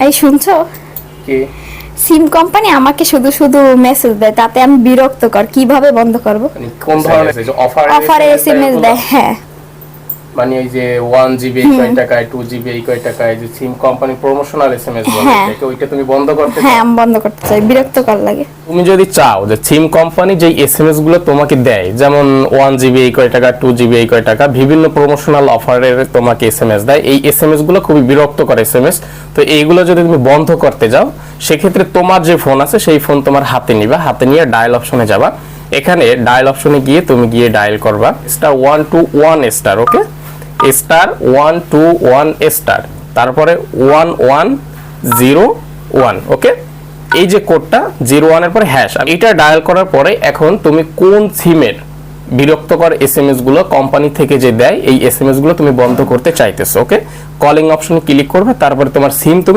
এই শুনছো, কি সিম কোম্পানি আমাকে শুধু শুধু মেসেজ দেয়, তাতে আমি বিরক্তকর। কিভাবে বন্ধ করব? মানে কোন ধরনের যে অফারে এসএমএস দেয়, হ্যাঁ। মানে এই যে 1 জিবি কয় টাকায়, 2 জিবি কয় টাকায়, যে সিম কোম্পানি প্রমোশনাল এসএমএস বলে, হ্যাঁ। এটাকে ওইটা তুমি বন্ধ করতে হ্যাঁ, চাও? আমি বন্ধ করতে চাই, বিরক্তকর লাগে। তুমি যদি চাও যে সিম কোম্পানি যেই এসএমএস গুলো তোমাকে দেয়, যেমন 1 জিবি কয় টাকা, 2 জিবি কয় টাকা, বিভিন্ন প্রমোশনাল অফারের তোমাকে এসএমএস দেয়, এই এসএমএস গুলো খুবই বিরক্তকর এসএমএস। তো এইগুলো যদি তুমি বন্ধ করতে যাও, সেক্ষেত্রে তোমার যে ফোন আছে সেই ফোন তোমার হাতে নিবা, হাতে নিয়ে ডায়াল অপশনে যাবা। এখানে ডায়াল অপশনে গিয়ে তুমি গিয়ে ডায়াল করবা *121*, ওকে, *121*, তারপরে 1101, ওকে। এই যে কোডটা 01 এর পরে হ্যাশ, এটা ডায়াল করার পরে এখন তুমি কোন সিমের বিরক্তকর এসএমএস গুলো কোম্পানি থেকে যে দেয় এই এসএমএস গুলো তুমি বন্ধ করতে চাইতেছো, ওকে। কলিং অপশনে ক্লিক করবে, তারপরে তোমার সিম তুমি